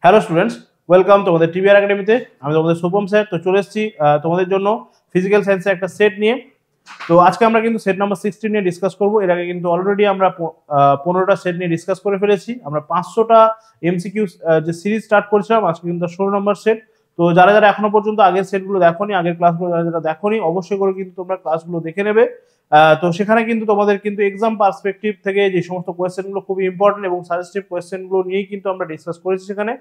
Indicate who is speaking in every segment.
Speaker 1: Hello students, welcome তোমাদের TBR একাডেমিতে। আমি তোমাদের শুভম স্যার। তো চলে এসেছি তোমাদের জন্য ফিজিক্যাল সায়েন্সের একটা সেট নিয়ে। তো আজকে আমরা কিন্তু সেট নাম্বার 16 নিয়ে ডিসকাস করব। এর আগে কিন্তু অলরেডি আমরা 15টা সেট নিয়ে ডিসকাস করে ফেলেছি। আমরা 500টা এমসিকিউ যে সিরিজ স্টার্ট করেছিলাম, আজকে কিন্তু 16 নম্বর সেট। তো যারা যারা এখনো পর্যন্ত আগের সেটগুলো দেখোনি, আগের ক্লাসগুলো যারা যারা দেখোনি, অবশ্যই করে কিন্তু তোমরা ক্লাসগুলো দেখে নেবে। তো সেখানে কিন্তু তোমাদের কিন্তু এক্সাম পার্সপেক্টিভ থেকে যে সমস্ত কোয়েশ্চেনগুলো খুবই ইম্পর্টেন্ট এবং সাজেস্টিভ কোয়েশ্চেনগুলো নিয়েই কিন্তু আমরা ডিসকাস করেছি সেখানে।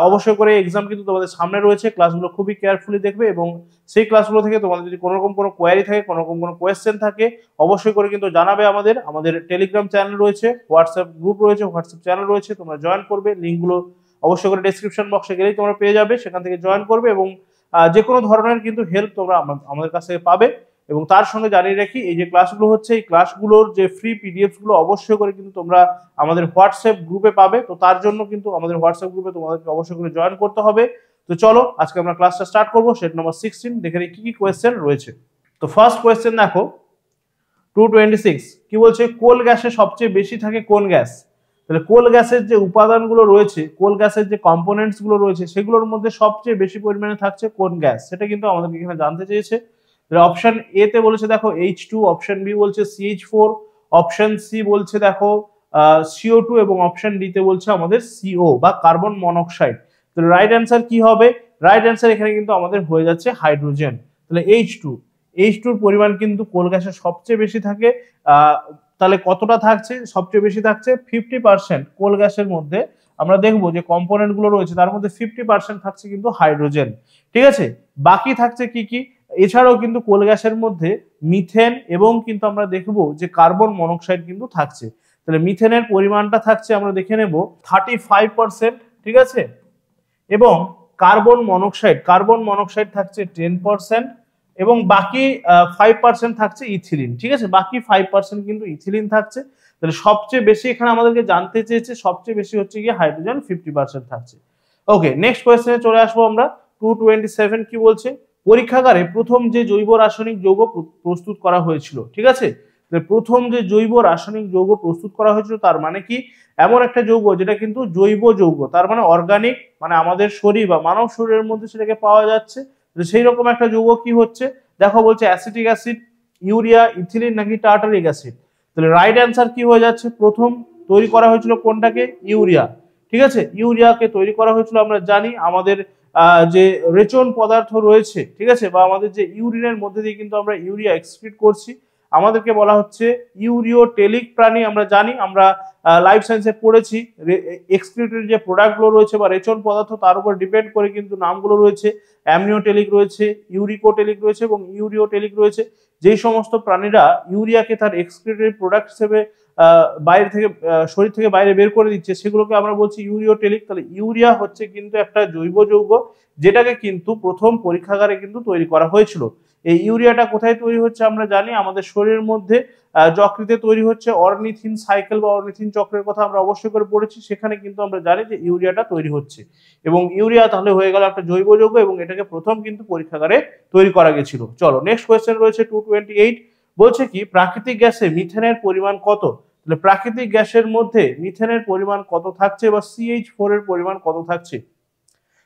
Speaker 1: অবশ্যই করে এক্সাম কিন্তু তোমাদের সামনে রয়েছে, ক্লাসগুলো খুবই কেয়ারফুলি দেখবে এবং সেই ক্লাসগুলো থেকে তোমাদের যদি কোনো রকম কোনো কোয়ারি থাকে, কোনো রকম কোনো কোয়েশ্চেন থাকে, অবশ্যই করে কিন্তু জানাবে। আমাদের টেলিগ্রাম চ্যানেল রয়েছে, হোয়াটসঅ্যাপ গ্রুপ রয়েছে, হোয়াটসঅ্যাপ চ্যানেল রয়েছে, তোমরা জয়েন করবে। লিঙ্কগুলো অবশ্যই করে ডেসক্রিপশন বক্সে গেলেই তোমরা পেয়ে যাবে, সেখান থেকে জয়েন করবে এবং যে কোনো ধরনের কিন্তু হেল্প তোমরা আমাদের কাছ থেকে পাবে। এবং তার সঙ্গে জানিয়ে রাখি, এই যে ক্লাসগুলো হচ্ছে, এই ক্লাসগুলোর যে ফ্রি পিডিএফ গুলো অবশ্যই করে কিন্তু তোমরা আমাদের হোয়াটসঅ্যাপ গ্রুপে পাবে। তো তার জন্য কিন্তু আমাদের হোয়াটসঅ্যাপ গ্রুপে তোমাদেরকে অবশ্যই করে জয়েন করতে হবে। তো চলো আজকে আমরা ক্লাসটা স্টার্ট করবো। সেট নাম্বার 16 দেখে নিই কি কি কোয়েশ্চেন রয়েছে। তো ফার্স্ট কোয়েশ্চেন দেখো, 226 কি বলছে, কোল গ্যাসে সবচেয়ে বেশি থাকে কোন গ্যাস? তাহলে কোল গ্যাসের যে উপাদানগুলো রয়েছে, কোল গ্যাসের যে কম্পোনেন্টস গুলো রয়েছে, সেগুলোর মধ্যে সবচেয়ে বেশি পরিমাণে থাকছে কোন গ্যাস, সেটা কিন্তু আমাদেরকে এখানে জানতে চেয়েছে। অপশন এ তে বলেছে দেখো H2, অপশন বি বলছে CH4, অপশন সি বলছে দেখো CO2 এবং অপশন ডি তে বলছে আমাদের CO বা কার্বন মনোক্সাইড। তাহলে রাইট অ্যান্সার কি হবে? রাইট অ্যান্সার এখানে কিন্তু আমাদের হয়ে যাচ্ছে হাইড্রোজেন। তাহলে H2 এর পরিমাণ কিন্তু কোল গ্যাসে সবচেয়ে বেশি থাকে। তাহলে কতটা থাকছে? সবচেয়ে বেশি থাকছে 50%। কোল গ্যাসের মধ্যে আমরা দেখবো যে কম্পোনেন্ট গুলো রয়েছে, তার মধ্যে 50% থাকছে কিন্তু হাইড্রোজেন। ঠিক আছে, বাকি থাকছে কি কি? এছাড়াও কিন্তু কোল গ্যাসের মধ্যে মিথেন এবং কিন্তু আমরা দেখবো যে কার্বন মনোক্সাইড কিন্তু থাকছে। তাহলে মিথেনের পরিমাণটা থাকছে, আমরা দেখে নেব 35%। ঠিক আছে, এবং কার্বন মনোক্সাইড থাকছে 10% এবং বাকি 5% থাকছে ইথিলিন। ঠিক আছে, বাকি 5% কিন্তু ইথিলিন থাকছে। তাহলে সবচেয়ে বেশি এখানে আমাদেরকে জানতে চেয়েছে, সবচেয়ে বেশি হচ্ছে গিয়ে হাইড্রোজেন 50% থাকছে। ওকে, নেক্সট কোয়েশ্চেনে চলে আসবো আমরা। 227 কি বলছে, পরীক্ষাগারে প্রথম যে জৈব রাসায়নিক যৌগ প্রস্তুত করা হয়েছিল। ঠিক আছে, প্রথম যে জৈব রাসায়নিক যৌগ প্রস্তুত করা হয়েছিল তার মানে কি? এমন একটা যৌগ যেটা কিন্তু জৈব যৌগ, তার মানে অর্গানিক, মানে আমাদের শরীর বা মানব শরীরের মধ্যে সেটাকে পাওয়া যাচ্ছে। সেই রকম একটা যৌগ কি হচ্ছে দেখো, বলছে অ্যাসিটিক অ্যাসিড, ইউরিয়া, ইথিলিন নাকি টার্টারিক অ্যাসিড। তাহলে রাইট অ্যান্সার কি হয়ে যাচ্ছে? প্রথম তৈরি করা হয়েছিল কোনটাকে? ইউরিয়া। ঠিক আছে, ইউরিয়াকে তৈরি করা হয়েছিল, আমরা জানি আমাদের যে রেচন পদার্থ রয়েছে, ঠিক আছে, বা আমাদের যে ইউরিনের মধ্যে দিয়ে কিন্তু আমরা ইউরিয়া এক্সক্রিট করছি, আমাদেরকে বলা হচ্ছে ইউরিওটেলিক প্রাণী। আমরা জানি, আমরা লাইফ সায়েন্সে পড়েছি, এক্সক্রিটেড যে প্রোডাক্টগুলো রয়েছে বা রেচন পদার্থ, তার উপর ডিপেন্ড করে কিন্তু নামগুলো রয়েছে। অ্যামনিওটেলিক রয়েছে, ইউরিকোটেলিক রয়েছে এবং ইউরিওটেলিক রয়েছে। যেই সমস্ত প্রাণীরা ইউরিয়াকে তার এক্সক্রিটেড প্রোডাক্ট হিসেবে বাইরে থেকে, শরীর থেকে বাইরে বের করে দিচ্ছে, সেগুলোকে আমরা বলছি ইউরিওটেলিক। তাহলে ইউরিয়া হচ্ছে কিন্তু একটা জৈব যৌগ, যেটাকে কিন্তু প্রথম পরীক্ষাগারে কিন্তু তৈরি করা হয়েছিল। এই ইউরিয়াটা কোথায় তৈরি হচ্ছে? আমরা জানি আমাদের শরীরের মধ্যে যকৃতে তৈরি হচ্ছে। অর্নিথিন সাইকেল বা অর্নিথিন চক্রের কথা আমরা অবশ্যই করে পড়েছি, সেখানে কিন্তু আমরা জানি যে ইউরিয়াটা তৈরি হচ্ছে। এবং ইউরিয়া তাহলে হয়ে গেল একটা জৈব যৌগ এবং এটাকে প্রথম কিন্তু পরীক্ষাগারে তৈরি করা গেছিল। চলো নেক্সট কোয়েশ্চেন রয়েছে 228, বলছে কি প্রাকৃতিক গ্যাসে মিথেনের পরিমাণ কত? তাহলে প্রাকৃতিক গ্যাসের মধ্যে মিথেনের পরিমাণ কত থাকছে বা CH4 এর পরিমাণ কত থাকছে?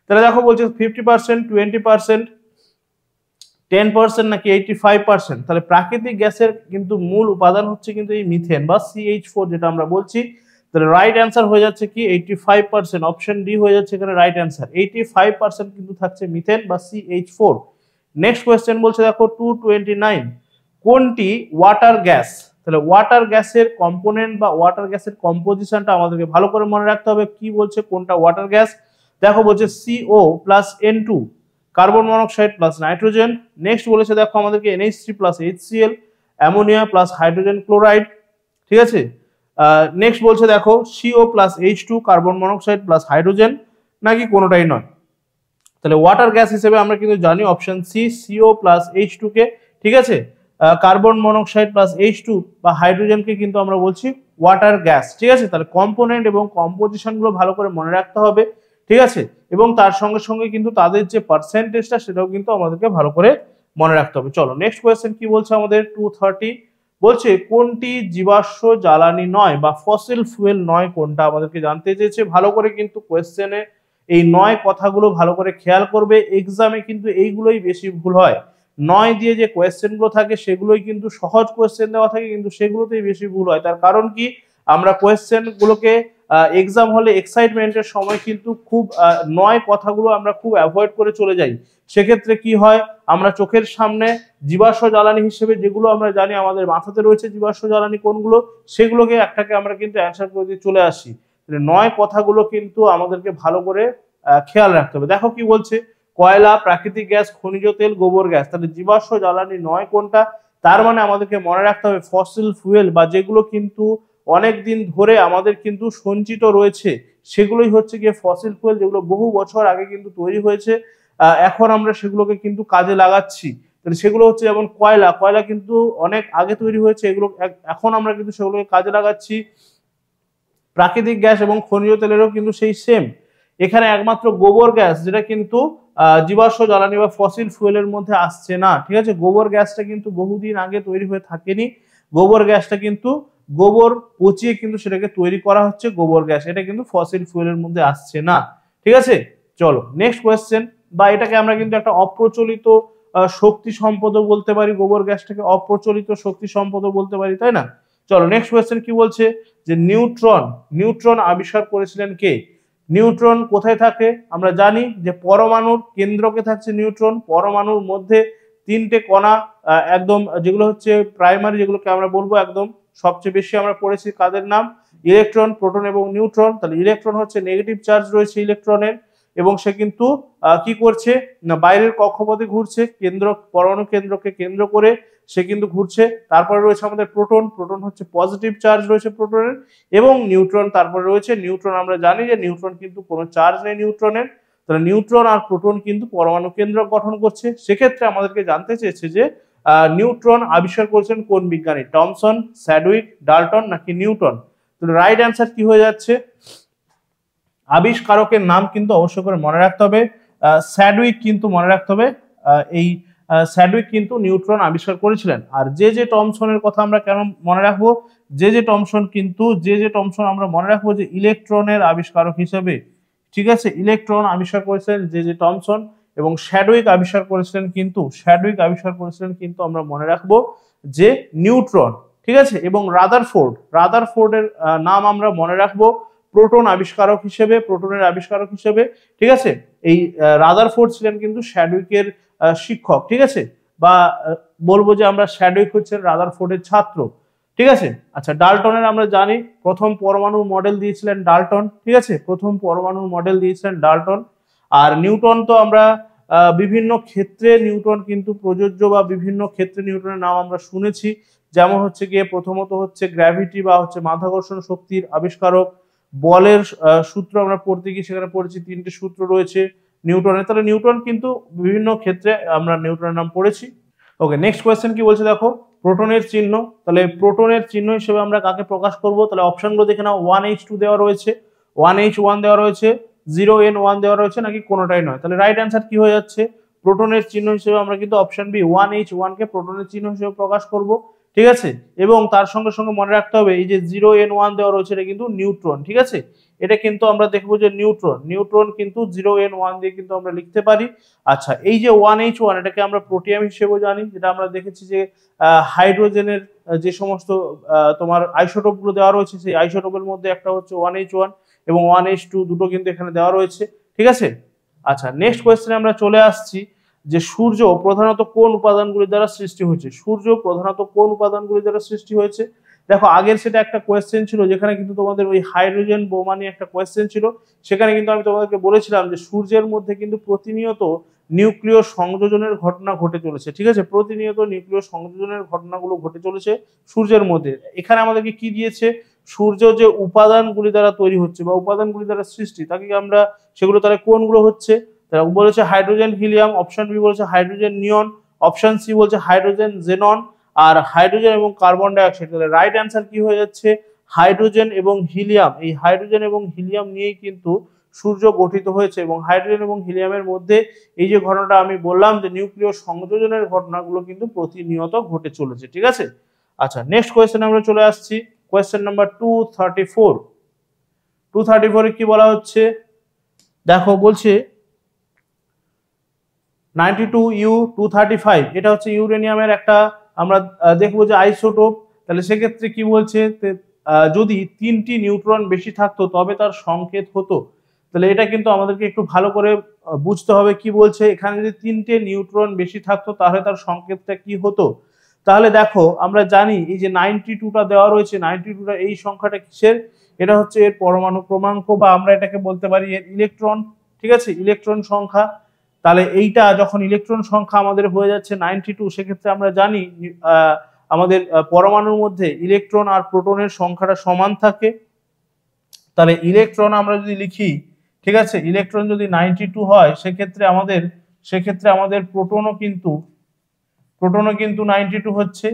Speaker 1: তাহলে দেখো বলছে 50%, 20%, 10% নাকি 85%। তাহলে প্রাকৃতিক গ্যাসের কিন্তু মূল উপাদান হচ্ছে কিন্তু এই মিথেন বা CH4 যেটা আমরা বলছি। তাহলে রাইট অ্যান্সার হয়ে যাচ্ছে কি 85%। অপশন ডি হয়ে যাচ্ছে এখানে রাইট অ্যান্সার। 85% কিন্তু থাকছে মিথেন বা CH4। নেক্সট কোয়েশ্চেন বলছে দেখো 229, কোনটি ওয়াটার গ্যাস? তাহলে ওয়াটার গ্যাসের কম্পোনেন্ট বা ওয়াটার গ্যাসের কম্পোজিশনটা আমাদেরকে ভালো করে মনে রাখতে হবে। কি বলছে কোনটা ওয়াটার গ্যাস? দেখো বলছে CO plus N2, carbon monoxide plus nitrogen. Next বলেছে দেখো আমাদেরকে NH3 plus HCl, ammonia plus hydrogen chloride. ঠিক আছে, নেক্সট বলছে দেখো CO plus H2, carbon monoxide plus hydrogen, নাকি কোনোটাই নয়। তাহলে ওয়াটার গ্যাস হিসেবে আমরা কিন্তু জানি option C, CO plus H2 কে। ঠিক আছে, কার্বন মনোক্সাইড প্লাস H2 বা হাইড্রোজেনকে কিন্তু আমরা বলছি ওয়াটার গ্যাস। ঠিক আছে, তাহলে কম্পোনেন্ট এবং কম্পোজিশন গুলো ভালো করে মনে রাখতে হবে। ঠিক আছে, এবং তার সঙ্গে সঙ্গে কিন্তু তাদের যে পার্সেন্টেজটা সেটাও কিন্তু আমাদেরকে ভালো করে মনে রাখতে হবে। চলো নেক্সট কোয়েশ্চেন কি বলছে আমাদের 230, বলছে কোনটি জীবাশ্ম জ্বালানি নয় বা ফসিল ফুয়েল নয়, কোনটা আমাদেরকে জানতে চেয়েছে। ভালো করে কিন্তু কোয়েশ্চেনে এই 9 কথাগুলো ভালো করে খেয়াল করবে, এক্সামে কিন্তু এইগুলোই বেশি ভুল হয়। 9 দিয়ে যে কোয়েশ্চেনগুলো থাকে সেগুলোই কিন্তু সহজ কোয়েশ্চেন দেওয়া থাকে, কিন্তু সেগুলোতেই বেশি ভুল হয়। তার কারণ কি, আমরা কোয়েশ্চেনগুলোকে এক্সাম হলে এক্সাইটমেন্টের সময় কিন্তু খুব 9 কথাগুলো আমরা খুব অ্যাভয়েড করে চলে যাই। সেক্ষেত্রে কি হয়, আমরা চোখের সামনে জীবাশ্ম জ্বালানি হিসেবে যেগুলো আমরা জানি, আমাদের মাথাতে রয়েছে জীবাশ্ম জ্বালানি কোনগুলো, সেগুলোকে একটাকে আমরা কিন্তু অ্যান্সার করে দিয়ে চলে আসি। 9 কথাগুলো কিন্তু আমাদেরকে ভালো করে খেয়াল রাখতে হবে। দেখো কি বলছে, কয়লা, প্রাকৃতিক গ্যাস, খনিজ তেল, গোবর গ্যাস। তাহলে জীবাশ্ম জ্বালানি 9 কোনটা? তার মানে আমাদেরকে মনে রাখতে হবে ফসিল ফুয়েল বা যেগুলো কিন্তু অনেক দিন ধরে আমাদের কিন্তু সঞ্চিত রয়েছে, সেগুলোই হচ্ছে গিয়ে ফসিল ফুয়েল, যেগুলো বহু বছর আগে কিন্তু তৈরি হয়েছে, এখন আমরা সেগুলোকে কিন্তু কাজে লাগাচ্ছি। তাহলে সেগুলো হচ্ছে যেমন কয়লা, কয়লা কিন্তু অনেক আগে তৈরি হয়েছে, এগুলো এখন আমরা কিন্তু সেগুলোকে কাজে লাগাচ্ছি। প্রাকৃতিক গ্যাস এবং খনিজ তেলেরও কিন্তু সেই সেম। এখানে একমাত্র গোবর গ্যাস যেটা কিন্তু জীবাশ্ম জ্বালানি বা ফসিল ফুয়েলের মধ্যে আসছে না, ঠিক আছে। গোবর গ্যাসটা কিন্তু বহুদিন আগে তৈরি হয়ে থাকেনি, গোবর গ্যাসটা কিন্তু গোবর পচিয়ে কিন্তু সেটাকে তৈরি করা হচ্ছে গোবর গ্যাস, এটা কিন্তু ফসিল ফুয়েলের মধ্যে আসছে না, ঠিক আছে। চলো নেক্সট কোয়েশ্চেন, বা এটাকে আমরা কিন্তু একটা অপ্রচলিত শক্তি সম্পদও বলতে পারি, গোবর গ্যাসটাকে অপ্রচলিত শক্তি সম্পদও বলতে পারি, তাই না। চলো নেক্সট কোয়েশ্চেন কি বলছে, যে নিউট্রন, নিউট্রন আবিষ্কার করেছিলেন কে? নিউট্রন কোথায় থাকে? আমরা জানি যে পরমাণুর কেন্দ্রকে থাকছে নিউট্রন, পরমাণুর মধ্যে 3টে কণা, একদম যেগুলো হচ্ছে প্রাইমারি, যেগুলোকে আমরা বলবো একদম সবচেয়ে বেশি আমরা পড়েছি কাদের নাম, ইলেকট্রন, প্রোটন এবং নিউট্রন। তাহলে ইলেকট্রন হচ্ছে নেগেটিভ চার্জ রয়েছে ইলেকট্রনের, এবং সে কিন্তু কি করছে না, বাইরের কক্ষপথে ঘুরছে, কেন্দ্র পরমাণু কেন্দ্রকে কেন্দ্র করে সে কিন্তু ঘুরছে। তারপরে রয়েছে আমাদের প্রোটন, প্রোটন হচ্ছে পজিটিভ চার্জ রয়েছে প্রোটনের, এবং নিউট্রন তারপরে রয়েছে। নিউট্রন আমরা জানি যে নিউট্রন কিন্তু কোনো চার্জ নেই নিউট্রনের, তাহলে নিউট্রন আর প্রোটন কিন্তু পরমাণু কেন্দ্র গঠন করছে। সেক্ষেত্রে আমাদেরকে জানতে চেয়েছে যে নিউট্রন আবিষ্কার করেছেন কোন বিজ্ঞানী, টমসন, স্যাডউইক, ডাল্টন নাকি নিউটন? তো রাইট অ্যান্সার কি হয়ে যাচ্ছে, আবিষ্কারকের নাম কিন্তু অবশ্যই করে মনে রাখতে হবে, স্যাডউইক কিন্তু মনে রাখতে হবে। এই স্যাডউইক কিন্তু নিউট্রন আবিষ্কার করেছিলেন। আর জে টমসনের কথা আমরা কেন মনে রাখবো, জে টমসন কিন্তু জে টমসন আমরা মনে রাখবো যে ইলেকট্রনের আবিষ্কারক হিসেবে, ঠিক আছে। ইলেকট্রন আবিষ্কার করেছিলেন জে টমসন, এবং স্যাডউইক আবিষ্কার করেছিলেন কিন্তু আমরা মনে রাখবো যে নিউট্রন, ঠিক আছে। এবং রাদারফোর্ডের নাম আমরা মনে রাখবো প্রোটনের আবিষ্কারক হিসেবে, ঠিক আছে। এই রাদারফোর্ড ছিলেন কিন্তু স্যাডউইকের শিক্ষক, ঠিক আছে, বা বলবো যে আমরা স্যাডউইক হচ্ছেন রাদারফোর্ডের ছাত্র, ঠিক আছে। আচ্ছা, ডাল্টনের আমরা জানি প্রথম পরমাণুর মডেল দিয়েছিলেন ডাল্টন, ঠিক আছে, আর নিউটন তো আমরা বিভিন্ন ক্ষেত্রে নিউটন কিন্তু প্রযোজ্য, বা বিভিন্ন ক্ষেত্রে নিউটনের নাম আমরা শুনেছি, যেমন হচ্ছে গিয়ে প্রথমত হচ্ছে গ্র্যাভিটি বা হচ্ছে মাধ্যাকর্ষণ শক্তির আবিষ্কারক, বলের সূত্র আমরা পড়তে গিয়ে সেখানে পড়েছি 3টে সূত্র রয়েছে নিউটনের। তাহলে নিউটন কিন্তু বিভিন্ন ক্ষেত্রে আমরা নিউটনের নাম পড়েছি। ওকে, নেক্সট কোয়েশ্চেন কি বলছে দেখো, প্রোটনের চিহ্ন। তাহলে প্রোটনের চিহ্ন হিসেবে আমরা কাকে প্রকাশ করব? তাহলে অপশনগুলো দেখে নাও, 1H2 দেওয়া রয়েছে, 1H1 দেওয়া রয়েছে, 0N1 দেওয়া রয়েছে, নাকি কোনোটাই নয়। তাহলে রাইট অ্যান্সার কি হয়ে যাচ্ছে, প্রোটনের চিহ্ন হিসেবে আমরা কিন্তু অপশন বি 1H1 কে প্রোটনের চিহ্ন হিসেবে প্রকাশ করব, ঠিক আছে। এবং তার সঙ্গে সঙ্গে মনে রাখতে হবে এই যে 0N1 দেওয়া রয়েছে এটা কিন্তু নিউট্রন, ঠিক আছে। এটা কিন্তু আমরা দেখবো যে নিউট্রন কিন্তু 0N1 দিয়ে কিন্তু আমরা লিখতে পারি। আচ্ছা, এই যে 1H1 এটাকে আমরা প্রোটিয়াম হিসেবেও জানি, যেটা আমরা দেখেছি যে হাইড্রোজেনের যে সমস্ত তোমার আইসোটোপ গুলো দেওয়া রয়েছে, সেই আইসোটোপের মধ্যে একটা হচ্ছে 1H1 এবং 1H2 দুটো কিন্তু এখানে দেওয়া রয়েছে, ঠিক আছে। আচ্ছা, নেক্সট কোয়েশ্চেনে আমরা চলে আসছি যে সূর্য প্রধানত কোন উপাদানগুলি দ্বারা সৃষ্টি হয়েছে। দেখো, আগের সেটা একটা কোয়েশ্চেন ছিল যেখানে কিন্তু তোমাদের ওই হাইড্রোজেন বোমা নিয়ে একটা কোয়েশ্চেন ছিল, সেখানে কিন্তু আমি তোমাদেরকে বলেছিলাম যে সূর্যের মধ্যে কিন্তু প্রতিনিয়ত নিউক্লিয় সংযোজনের ঘটনা ঘটে চলেছে, ঠিক আছে, প্রতিনিয়ত নিউক্লিয় সংযোজনের ঘটনাগুলো ঘটে চলেছে সূর্যের মধ্যে। এখানে আমাদেরকে কি দিয়েছে, সূর্য যে উপাদানগুলি দ্বারা তৈরি হচ্ছে বা উপাদানগুলি দ্বারা সৃষ্টি, তাকে আমরা সেগুলো তাহলে কোনগুলো হচ্ছে, তারা বলেছে হাইড্রোজেন হিলিয়াম, অপশন বি বলেছে হাইড্রোজেন নিয়ন, অপশন সি বলছে হাইড্রোজেন জেনন, আর হাইড্রোজেন এবং কার্বন ডাইঅক্সাইড। তাহলে রাইট অ্যান্সার কি হয়ে যাচ্ছে, হাইড্রোজেন এবং হিলিয়াম। এই হাইড্রোজেন এবং হিলিয়াম নিয়েই কিন্তু সূর্য গঠিত হয়েছে, এবং হাইড্রোজেন এবং হিলিয়ামের মধ্যে এই যে ঘটনাটা আমি বললাম যে নিউক্লিয় সংযোজনের ঘটনাগুলো কিন্তু প্রতিনিয়ত ঘটে চলেছে, ঠিক আছে। আচ্ছা, নেক্সট কোয়েশ্চেনে আমরা চলে আসছি, কোয়েশ্চেন নাম্বার 234 এ কি বলা হচ্ছে, দেখো বলছে 92U235 এটা হচ্ছে ইউরেনিয়ামের একটা আমরা দেখবো যে আইসোটোপ। তাহলে সেক্ষেত্রে কি বলছে, যদি 3টি নিউট্রন বেশি থাকতো তবে তার সংকেত হতো। তাহলে এটা কিন্তু আমাদেরকে একটু ভালো করে বুঝতে হবে কি বলছে। এখানে যদি 3টে নিউট্রন বেশি থাকতো তাহলে তার সংকেতটা কি হতো। তাহলে দেখো আমরা জানি এই যে 92টা দেওয়া রয়েছে, 92টা এই সংখ্যাটা কিসের, এটা হচ্ছে এর পরমাণু ক্রমাঙ্ক, বা আমরা এটাকে বলতে পারি এর ইলেকট্রন। ঠিক আছে, ইলেকট্রন সংখ্যা। তাহলে এইটা যখন ইলেকট্রন সংখ্যা আমাদের হয়ে যাচ্ছে 92, সেক্ষেত্রে আমরা জানি আমাদের পরমাণুর মধ্যে ইলেকট্রন আর প্রোটনের সংখ্যাটা সমান থাকে। তাহলে ইলেকট্রন আমরা যদি লিখি, ঠিক আছে, ইলেকট্রন যদি 92 হয় সেক্ষেত্রে আমাদের প্রোটনও কিন্তু 92 হচ্ছে।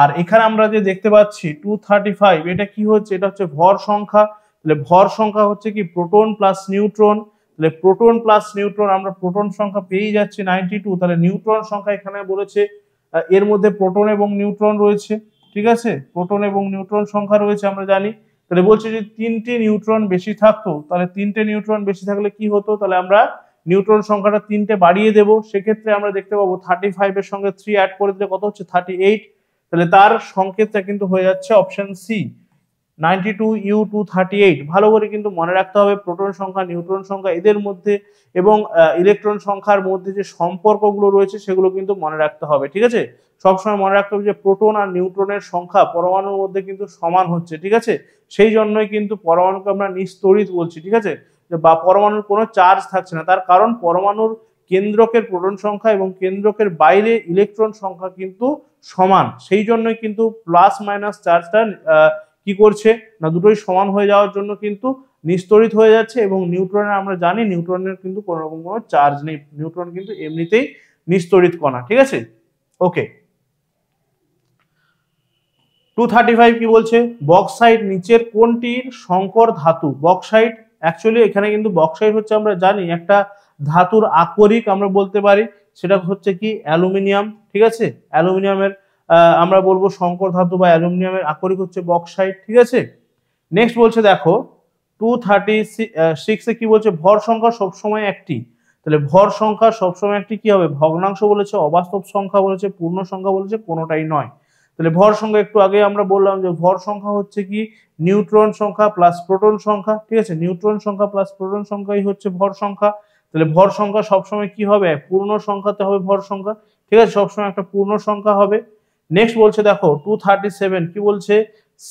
Speaker 1: আর এখানে আমরা যে দেখতে পাচ্ছি 235, এটা কি হচ্ছে, এটা হচ্ছে ভর সংখ্যা। তাহলে ভর সংখ্যা হচ্ছে কি প্রোটন প্লাস নিউট্রন। তাহলে প্রোটন প্লাস নিউট্রন, আমরা প্রোটন সংখ্যা পেয়ে যাচ্ছি 92। তাহলে নিউট্রন সংখ্যা এখানে বলেছে এর মধ্যে প্রোটন এবং নিউট্রন রয়েছে। ঠিক আছে, প্রোটন এবং নিউট্রন সংখ্যা রয়েছে আমরা জানি। তাহলে বলছে যে 3টে নিউট্রন বেশি থাকতো, তাহলে 3টে নিউট্রন বেশি থাকলে কি হতো, তাহলে আমরা নিউট্রন সংখ্যাটা 3টে বাড়িয়ে দেব। সেক্ষেত্রে আমরা দেখতে পাবো 35 এর সঙ্গে 3 অ্যাড করে দিলে কত হচ্ছে 38। তাহলে তার সংকেতটা কিন্তু হয়ে যাচ্ছে অপশন সি, 92U238। ভালো করে কিন্তু মনে রাখতে হবে প্রোটন সংখ্যা, নিউট্রন সংখ্যা এদের মধ্যে এবং ইলেকট্রন সংখ্যার মধ্যে যে সম্পর্কগুলো রয়েছে সেগুলো কিন্তু মনে রাখতে হবে। ঠিক আছে, সবসময় মনে রাখতে হবে যে প্রোটন আর নিউট্রনের সংখ্যা পরমাণুর মধ্যে কিন্তু সমান হচ্ছে। ঠিক আছে, সেই জন্যই কিন্তু পরমাণুকে আমরা নিস্তড়িত বলছি। ঠিক আছে, বা পরমাণুর কোনো চার্জ থাকছে না, তার কারণ পরমাণুর কেন্দ্রকের প্রোটন সংখ্যা এবং কেন্দ্রকের বাইরে ইলেকট্রন সংখ্যা কিন্তু সমান। সেই জন্যই কিন্তু প্লাস মাইনাস চার্জটা কি করছে না, দুটোই সমান হয়ে যাওয়ার জন্য কিন্তু নিস্তড়িত হয়ে যাচ্ছে। এবং নিউট্রনের আমরা জানি নিউট্রনের কিন্তু কোনো রকম কোনো চার্জ নেই, নিউট্রন কিন্তু এমনিতেই নিস্তড়িত কণা। ঠিক আছে, ওকে। 235 কি বলছে, বক্সাইট নিচের কোনটির সংকর ধাতু। বক্সাইট অ্যাকচুয়ালি এখানে কিন্তু বক্সাইট হচ্ছে আমরা জানি একটা ধাতুর আকরিক আমরা বলতে পারি, সেটা হচ্ছে কি অ্যালুমিনিয়াম। ঠিক আছে, অ্যালুমিনিয়ামের আমরা বলবো সংকর ধাতু বা অ্যালুমিনিয়ামের আকরিক হচ্ছে বক্সাইট। ঠিক আছে, নেক্সট বলছে দেখো 236 এ কি বলছে, ভর সংখ্যা সবসময় একটি। তাহলে ভর সংখ্যা সবসময় একটি কি হবে, ভগ্নাংশ বলেছে, অবাস্তব সংখ্যা বলেছে, পূর্ণ সংখ্যা বলেছে, কোনোটাই নয়। তাহলে ভর সংখ্যা একটু আগে আমরা বললাম যে ভর সংখ্যা হচ্ছে কি নিউট্রন সংখ্যা প্লাস প্রোটন সংখ্যা। ঠিক আছে, নিউট্রন সংখ্যা প্লাস প্রোটন সংখ্যাই হচ্ছে ভর সংখ্যা। তাহলে ভর সংখ্যা সবসময় কি হবে, পূর্ণ সংখ্যাতে হবে ভর সংখ্যা। ঠিক আছে, সবসময় একটা পূর্ণ সংখ্যা হবে। নেক্সট বলছে দেখো 237 কি বলছে,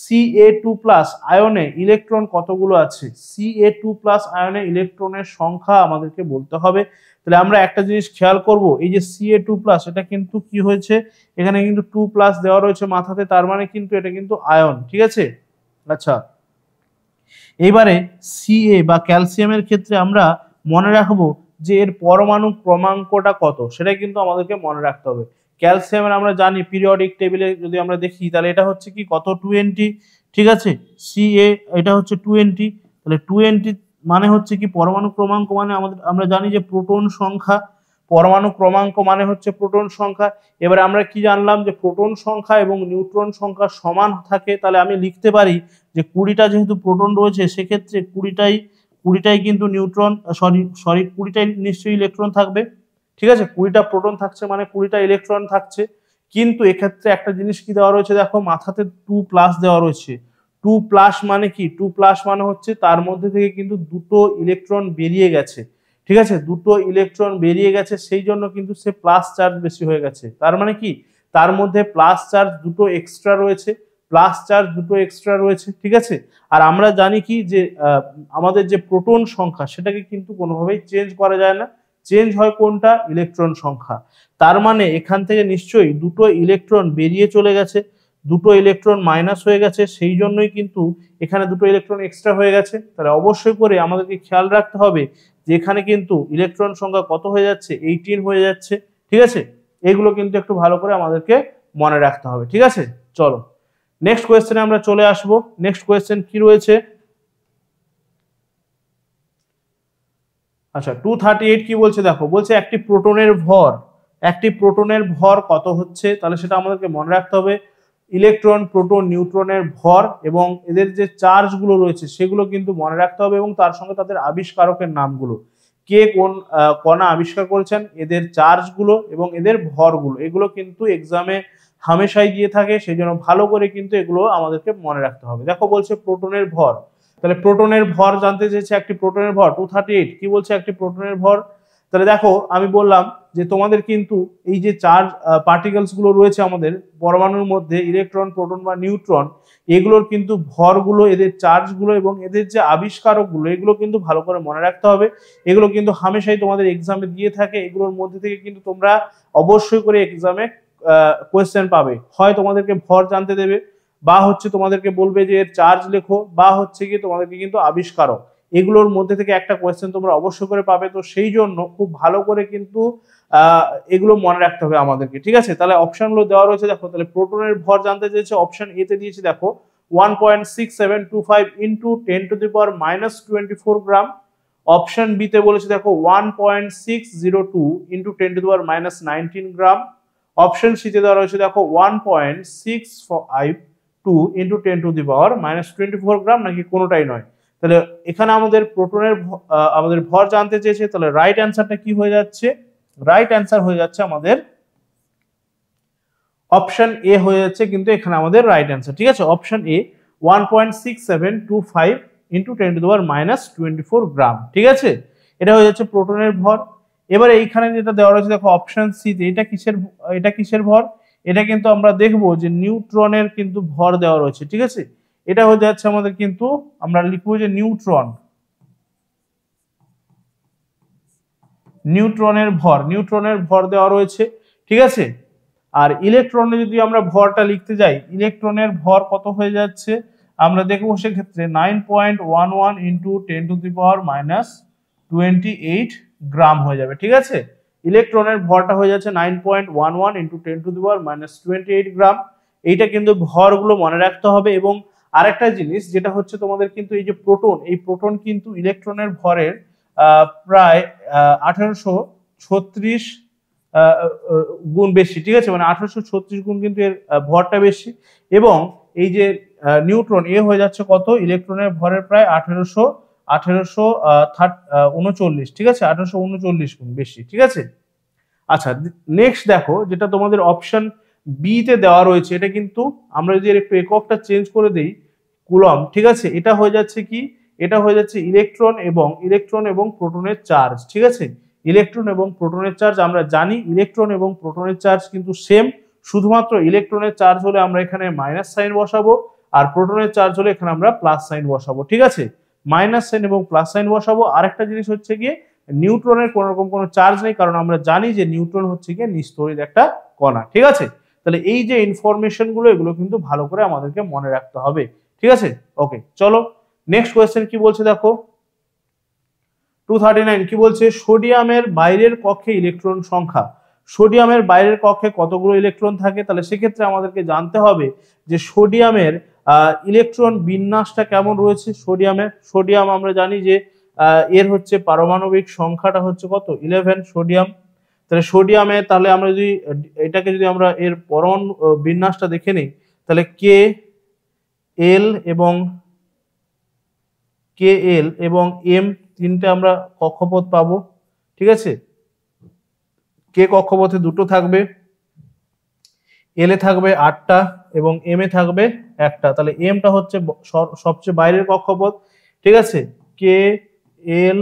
Speaker 1: Ca2+ আয়নে ইলেকট্রন কতগুলো আছে। Ca2+ আয়নে ইলেকট্রনের সংখ্যা আমাদেরকে বলতে হবে। তাহলে আমরা একটা জিনিস খেয়াল করব, এই যে Ca2+ এটা কিন্তু কি হয়েছে, এখানে কিন্তু 2+ দেওয়া রয়েছে মাথাতে, তার মানে কিন্তু এটা কিন্তু আয়ন। ঠিক আছে, আচ্ছা এবারে Ca বা ক্যালসিয়ামের ক্ষেত্রে আমরা মনে রাখবো যে এর পরমাণু ক্রমাঙ্কটা কত, সেটা কিন্তু আমাদেরকে মনে রাখতে হবে। ক্যালসিয়ামের আমরা জানি পিরিয়ডিক টেবিলে যদি আমরা দেখি তাহলে এটা হচ্ছে কি কত 20। ঠিক আছে, Ca এটা হচ্ছে 20। তাহলে 20 মানে হচ্ছে কি পরমাণু ক্রমাঙ্ক, মানে আমরা জানি যে প্রোটন সংখ্যা, পরমাণু ক্রমাঙ্ক মানে হচ্ছে প্রোটন সংখ্যা। এবারে আমরা কি জানলাম যে প্রোটন সংখ্যা এবং নিউট্রন সংখ্যা সমান থাকে। তাহলে আমি লিখতে পারি যে 20টা যেহেতু প্রোটন রয়েছে সেক্ষেত্রে 20টাই কিন্তু নিউট্রন, সরি 20টাই নিশ্চয়ই ইলেকট্রন থাকবে। ঠিক আছে, 20টা প্রোটন থাকছে মানে 20টা ইলেকট্রন থাকছে। কিন্তু এক্ষেত্রে একটা জিনিস কি দেওয়া রয়েছে দেখো, মাথাতে 2+ দেওয়া রয়েছে। 2+ মানে কি, 2+ মানে হচ্ছে তার মধ্যে থেকে কিন্তু দুটো ইলেকট্রন বেরিয়ে গেছে। ঠিক আছে, দুটো ইলেকট্রন বেরিয়ে গেছে, সেই জন্য কিন্তু সে প্লাস চার্জ বেশি হয়ে গেছে। তার মানে কি, তার মধ্যে প্লাস চার্জ দুটো এক্সট্রা রয়েছে, প্লাস চার্জ দুটো এক্সট্রা রয়েছে। ঠিক আছে, আর আমরা জানি কি যে আমাদের যে প্রোটন সংখ্যা সেটাকে কিন্তু কোনোভাবেই চেঞ্জ করা যায় না, চেঞ্জ হয় কোনটা, ইলেকট্রন সংখ্যা। তার মানে এখান থেকে নিশ্চয়ই দুটো ইলেকট্রন বেরিয়ে চলে গেছে, দুটো ইলেকট্রন মাইনাস হয়ে গেছে, সেই জন্যই কিন্তু এখানে দুটো ইলেকট্রন এক্সট্রা হয়ে গেছে। তাহলে অবশ্যই করে আমাদেরকে খেয়াল রাখতে হবে যে এখানে কিন্তু ইলেকট্রন সংখ্যা কত হয়ে যাচ্ছে, 18 হয়ে যাচ্ছে। ঠিক আছে, এগুলো কিন্তু একটু ভালো করে আমাদেরকে মনে রাখতে হবে। ঠিক আছে, চলো নেক্সট কোয়েশ্চেনে আমরা চলে আসব। নেক্সট কোয়েশ্চেন কি রয়েছে, আচ্ছা 238 কি বলছে দেখো, বলছে একটি প্রোটনের ভর কত হচ্ছে। তাহলে সেটা আমাদেরকে মনে রাখতে হবে, ইলেকট্রন, প্রোটন, নিউট্রনের ভর এবং এদের যে চার্জগুলো রয়েছে সেগুলো কিন্তু মনে রাখতে হবে, এবং তার সঙ্গে তাদের আবিষ্কারকের নামগুলো। কে কোন কণা আবিষ্কার করেছেন, এদের চার্জগুলো এবং এদের ভরগুলো, এগুলো কিন্তু এক্সামে হামেশাই দিয়ে থাকে, সেই জন্য ভালো করে কিন্তু এগুলো আমাদেরকে মনে রাখতে হবে। দেখো বলছে প্রোটনের ভর, তাহলে প্রোটনের ভর জানতে চেয়েছে, একটি প্রোটনের ভর 238। কি বলছে একটি প্রোটনের ভর? তাহলে দেখো আমি বললাম যে তোমাদের কিন্তু এই যে চার্জ পার্টিকেলস গুলো রয়েছে আমাদের পরমাণুর মধ্যে, ইলেকট্রন, প্রোটন বা নিউট্রন, এগুলোর কিন্তু ভরগুলো, এদের চার্জগুলো এবং এদের যে আবিষ্কারকগুলো, এগুলো কিন্তু ভালো করে মনে রাখতে হবে। এগুলো কিন্তু হামেশাই তোমাদের এক্সামে দিয়ে থাকে, এগুলোর মধ্যে থেকে কিন্তু তোমরা অবশ্যই করে এক্সামে কোয়েশ্চেন পাবে। হয় তোমাদেরকে ভর জানতে দেবে, বা হচ্ছে তোমাদেরকে বলবে যে এর চার্জ লেখো, বা হচ্ছে কি তোমাদেরকে কিন্তু আবিষ্কারক, এগুলোর মধ্যে থেকে একটা কোয়েশ্চেন তোমরা অবশ্যই করে পাবে। তো সেই জন্য খুব ভালো করে কিন্তু এগুলো মনে রাখতে হবে আমাদেরকে, ঠিক আছে? তাহলে অপশনগুলো দেওয়া রয়েছে দেখো। তাহলে প্রোটনের ভর জানতে চেয়েছে, অপশন এ তে দিয়েছে দেখো 1.6725 ইন্টু 10⁻⁻24 গ্রাম। অপশন বি তে বলেছে দেখো 1.602 ইন্টু 10⁻⁻19 গ্রাম। অপশন সি তে দেওয়া রয়েছে দেখো 1.652 ইন্টু 10⁻⁻24 গ্রাম, নাকি কোনোটাই নয়। তাহলে এখানে আমাদের প্রোটনের আমাদের ভর জানতে চেয়েছে, তাহলে রাইট অ্যান্সারটা কি হয়ে যাচ্ছে? রাইট অ্যান্সার হয়ে যাচ্ছে আমাদের অপশন এ হয়ে যাচ্ছে, কিন্তু এখানে আমাদের রাইট অ্যান্সার, ঠিক আছে? অপশন এ 1.6725 ইন্টু 10⁻⁻24 গ্রাম, ঠিক আছে? এটা হয়ে যাচ্ছে প্রোটনের ভর। এবারে এইখানে যেটা দেওয়া রয়েছে দেখো অপশন সি তে, এটা কিসের ভর? এটা কিন্তু আমরা দেখবো যে নিউট্রনের কিন্তু ভর দেওয়া রয়েছে, ঠিক আছে? এটা হয়ে যাচ্ছে আমাদের, কিন্তু আমরা লিখবো যে নিউট্রনের ভর দেওয়া রয়েছে, ঠিক আছে? আর ইলেকট্রনে যদি আমরা ভরটা লিখতে যাই, ইলেকট্রনের ভর কত হয়ে যাচ্ছে আমরা দেখবো সেক্ষেত্রে 9.11 ইন্টু 10⁻⁻28 গ্রাম হয়ে যাবে, ঠিক আছে? ইলেকট্রনের ভরটা হয়ে যাচ্ছে 9.11 ইন্টু 10⁻⁻28 গ্রাম। এইটা কিন্তু ভরগুলো মনে রাখতে হবে। এবং আরেকটা জিনিস যেটা হচ্ছে তোমাদের কিন্তু এই যে প্রোটন, এই প্রোটন কিন্তু ইলেকট্রনের ভরের প্রায় 1836 গুণ বেশি, ঠিক আছে? মানে 1836 গুণ কিন্তু এর ভরটা বেশি। এবং এই যে নিউট্রন, এ হয়ে যাচ্ছে কত? ইলেকট্রনের ভরের প্রায় 1839, ঠিক আছে? 1839 গুণ বেশি, ঠিক আছে? আচ্ছা, নেক্সট দেখো যেটা তোমাদের অপশন বি তে দেওয়া রয়েছে, এটা কিন্তু আমরা যদি একটু এককটা চেঞ্জ করে দেই, কুলম, ঠিক আছে? এটা হয়ে যাচ্ছে কি? এটা হয়ে যাচ্ছে ইলেকট্রন এবং প্রোটনের চার্জ, ঠিক আছে? ইলেকট্রন এবং প্রোটনের চার্জ আমরা জানি, ইলেকট্রন এবং প্রোটনের চার্জ কিন্তু সেম, শুধুমাত্র ইলেকট্রনের চার্জ হলে আমরা এখানে মাইনাস সাইন বসাবো, আর প্রোটনের চার্জ হলে এখানে আমরা প্লাস সাইন বসাবো, ঠিক আছে? মাইনাস সাইন এবং প্লাস সাইন বসাবো। আরেকটা জিনিস হচ্ছে গিয়ে নিউট্রনের কোন রকম কোনো চার্জ নেই, কারণ আমরা জানি যে নিউট্রন হচ্ছে গিয়ে নিস্তড়িত একটা কণা, ঠিক আছে? তাহলে এই যে ইনফরমেশন গুলো, এগুলো কিন্তু ভালো করে আমাদেরকে মনে রাখতে হবে, ঠিক আছে? ওকে, চলো নেক্সট কোয়েশ্চেন কি বলছে দেখো 239। কি বলছে? সোডিয়ামের বাইরের কক্ষে ইলেকট্রন সংখ্যা। সোডিয়ামের বাইরের কক্ষে কতগুলো ইলেকট্রন থাকে? তাহলে সেক্ষেত্রে আমাদেরকে জানতে হবে যে সোডিয়ামের ইলেকট্রন বিন্যাসটা কেমন রয়েছে। সোডিয়াম আমরা জানি যে এর হচ্ছে পারমাণবিক সংখ্যাটা হচ্ছে কত? 11 সোডিয়াম। তাহলে সোডিয়ামে, তাহলে আমরা যদি এটাকে যদি আমরা এর পরমাণু বিন্যাসটা দেখে নিই, তাহলে কে এল এবং এম তিনটে আমরা কক্ষপথ পাবো, ঠিক আছে? কে কক্ষপথে দুটো থাকবে, এল এ থাকবে 8টা এবং এম এ থাকবে 1টা। তাহলে এমটা হচ্ছে সবচেয়ে বাইরের কক্ষপথ, ঠিক আছে? কে এল,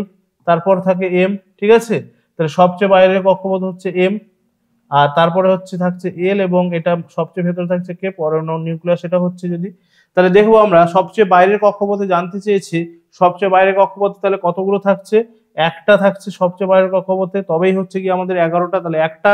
Speaker 1: তারপর থাকে এম, ঠিক আছে? তাহলে সবচেয়ে বাইরের কক্ষপথ হচ্ছে এম, আর তারপরে হচ্ছে থাকছে এল, এবং এটা সবচেয়ে ভেতরে থাকছে কে, পরমাণু নিউক্লিয়াস, এটা হচ্ছে যদি। তাহলে দেখবো আমরা সবচেয়ে বাইরের কক্ষপথে জানতে চেয়েছি, সবচেয়ে বাইরের কক্ষপথে তাহলে কতগুলো থাকছে? 1টা থাকছে সবচেয়ে বাইরের কক্ষপথে, তবেই হচ্ছে কি আমাদের 11টা। তাহলে 1টা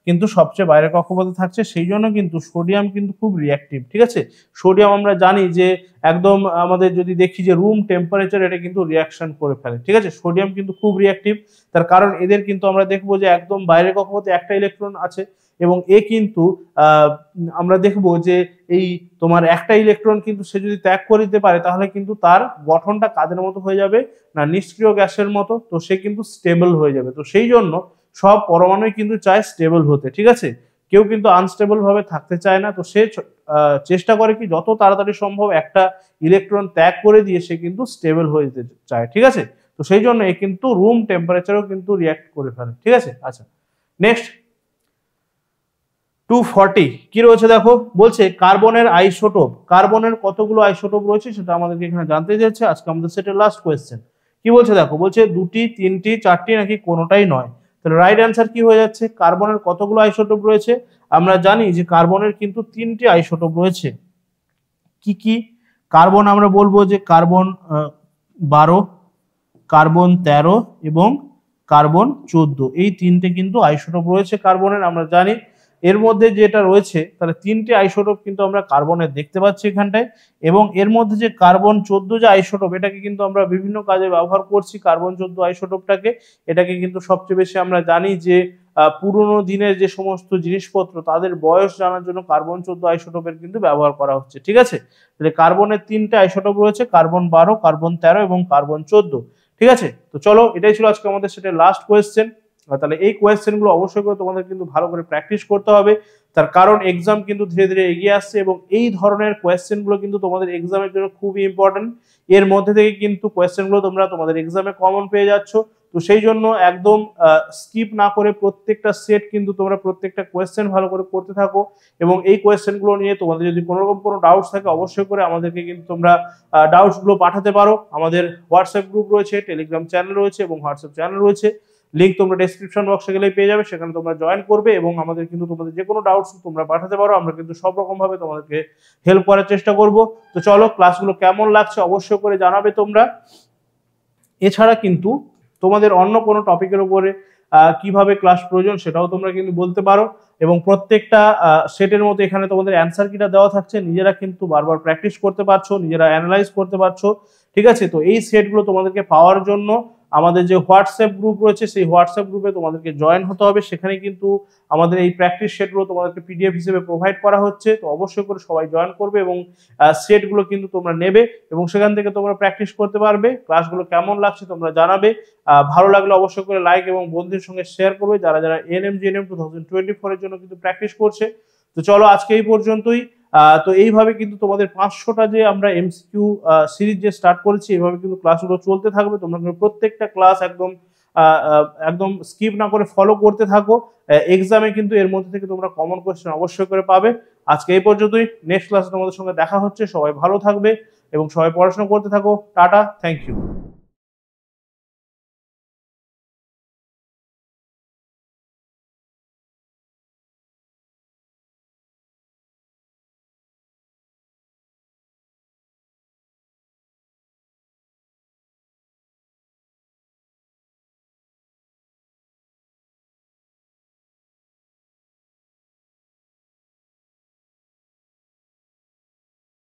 Speaker 1: কিন্তু সবচেয়ে বাইরের কক্ষপথে থাকছে, সেই জন্য কিন্তু সোডিয়াম কিন্তু খুব রিঅ্যাক্টিভ, ঠিক আছে? সোডিয়াম আমরা জানি যে একদম আমাদের যদি দেখি যে রুম টেম্পারেচার, এটা কিন্তু রিয়াকশন করে ফেলে, ঠিক আছে? সোডিয়াম কিন্তু খুব রিঅ্যাক্টিভ, তার কারণ এদের কিন্তু আমরা দেখবো যে একদম বাইরের কক্ষপথে 1টা ইলেকট্রন আছে, এবং এ কিন্তু আমরা দেখবো যে এই তোমার 1টা ইলেকট্রন কিন্তু সে যদি ত্যাগ করে দিতে পারে, তাহলে কিন্তু তার গঠনটা কাদের মতো হয়ে যাবে না, নিষ্ক্রিয় গ্যাসের মতো। তো সে কিন্তু স্টেবল হয়ে যাবে। তো সেই জন্য সব পরমাণুই কিন্তু চায় স্টেবল হতে, ঠিক আছে? কেউ কিন্তু আনস্টেবল ভাবে থাকতে চায় না। তো সে চেষ্টা করে কি যত তাড়াতাড়ি সম্ভব একটা ইলেকট্রন ত্যাগ করে দিয়ে সে কিন্তু স্টেবল হয়ে যেতে চায়, ঠিক আছে? তো সেই জন্য এ কিন্তু রুম টেম্পারেচারও কিন্তু রিয়াক্ট করে ফেলে, ঠিক আছে। আচ্ছা, নেক্সট 240 কি রয়েছে দেখো, বলছে কার্বনের আইসোটোপ, কার্বনের কতগুলো আইসোটোপ রয়েছে সেটা আমাদেরকে এখানে জানতে চাইছে। আজকে আমাদের সেটের লাস্ট কোয়েশ্চেন। কি বলছে দেখো, বলছে 2টি 3টি 4টি নাকি কোনোটাই নয়। তাহলে রাইট অ্যান্সার কি হয়ে যাচ্ছে, কার্বনের কতগুলো আইসোটোপ রয়েছে? আমরা জানি যে কার্বনের কিন্তু 3টি আইসোটোপ রয়েছে। কি কি? কার্বন আমরা বলবো যে কার্বন 12, কার্বন 13 এবং কার্বন 14, এই 3টে কিন্তু আইসোটোপ রয়েছে কার্বনের, আমরা জানি। এর মধ্যে যেটা রয়েছে তাহলে 3টে আইসোটোপ কিন্তু আমরা কার্বনের দেখতে পাচ্ছি এখানটায়, এবং এর মধ্যে যে কার্বন 14 যে আইসোটোপ, এটাকে কিন্তু আমরা বিভিন্ন কাজে ব্যবহার করছি। কার্বন 14 আইসোটোপটাকে, এটাকে কিন্তু সবচেয়ে বেশি আমরা জানি যে পুরোনো দিনের যে সমস্ত জিনিসপত্র তাদের বয়স জানার জন্য কার্বন 14 আইসোটোপের কিন্তু ব্যবহার করা হচ্ছে, ঠিক আছে। তাহলে কার্বনের 3টে আইসোটোপ রয়েছে, কার্বন 12, কার্বন 13 এবং কার্বন 14, ঠিক আছে। তো চলো, এটাই ছিল আজকে আমাদের সেটা লাস্ট কোয়েশ্চেন। তাহলে এই কোয়েশ্চেনগুলো অবশ্যই করে তোমাদের কিন্তু ভালো করে প্র্যাকটিস করতে হবে, তার কারণ এক্সাম কিন্তু ধীরে ধীরে এগিয়ে আসছে এবং এই ধরনের কোয়েশ্চেনগুলো কিন্তু তোমাদের এক্সামের জন্য খুবই ইম্পর্টেন্ট। এর মধ্যে থেকে কিন্তু কোয়েশ্চেনগুলো তোমরা তোমাদের এক্সামে কমন পেয়ে যাচ্ছ। তো সেই জন্য একদম স্কিপ না করে প্রত্যেকটা সেট কিন্তু তোমরা প্রত্যেকটা কোয়েশ্চেন ভালো করে করতে থাকো, এবং এই কোয়েশ্চেনগুলো নিয়ে তোমাদের যদি কোনো রকম কোনো ডাউটস থাকে অবশ্যই করে আমাদেরকে কিন্তু তোমরা ডাউটসগুলো পাঠাতে পারো। আমাদের হোয়াটসঅ্যাপ গ্রুপ রয়েছে, টেলিগ্রাম চ্যানেল রয়েছে এবং হোয়াটসঅ্যাপ চ্যানেল রয়েছে, লিঙ্ক তোমরা ডেসক্রিপশন বক্সে গেলেই পেয়ে যাবে, সেখানে তোমরা জয়েন করবে এবং আমাদের কিন্তু তোমাদের যে কোনো ডাউটস তোমরা পাঠাতে পারো, আমরা কিন্তু সব রকম ভাবে তোমাদেরকে হেল্প করার চেষ্টা করব। তো চলো, ক্লাসগুলো কেমন লাগছে অবশ্যই করে জানাবে তোমরা। এছাড়া কিন্তু তোমাদের অন্য কোনো টপিকের উপরে কিভাবে ক্লাস প্রয়োজন সেটাও তোমরা কিন্তু বলতে পারো, এবং প্রত্যেকটা সেটের মতো এখানে তোমাদের অ্যান্সার কিটা দেওয়া থাকছে, নিজেরা কিন্তু বারবার প্র্যাকটিস করতে পারছো, নিজেরা অ্যানালাইজ করতে পারছো, ঠিক আছে। তো এই সেটগুলো তোমাদেরকে পাওয়ার জন্য আমাদের যে হোয়াটসঅ্যাপ গ্রুপ রয়েছে সেই হোয়াটসঅ্যাপ গ্রুপে তোমাদেরকে জয়েন হতে হবে। সেখানে কিন্তু আমাদের এই প্র্যাকটিস সেটগুলো তোমাদেরকে পিডিএফ হিসেবে প্রোভাইড করা হচ্ছে। তো অবশ্যই করে সবাই জয়েন করবে এবং সেটগুলো কিন্তু তোমরা নেবে এবং সেখান থেকে তোমরা প্র্যাকটিস করতে পারবে। ক্লাসগুলো কেমন লাগছে তোমরা জানাবে, ভালো লাগলে অবশ্যই করে লাইক এবং বন্ধুদের সঙ্গে শেয়ার করবে যারা যারা এএনএম জিএনএম 2024 এর জন্য কিন্তু প্র্যাকটিস করছে। তো চলো, আজকে এই পর্যন্তই। তো এইভাবে কিন্তু তোমাদের 500টা যে আমরা এমসিকিউ সিরিজ যে স্টার্ট করেছি, এইভাবে কিন্তু ক্লাসগুলো চলতে থাকবে। তোমরা প্রত্যেকটা ক্লাস একদম একদম স্কিপ না করে ফলো করতে থাকো। এক্সামে কিন্তু এর মধ্যে থেকে তোমরা কমন কোয়েশ্চেন অবশ্যই করে পাবে। আজকে এই পর্যন্তই, নেক্সট ক্লাসে তোমাদের সঙ্গে দেখা হচ্ছে। সবাই ভালো থাকবে এবং সবাই পড়াশোনা করতে থাকো। Tata, thank you.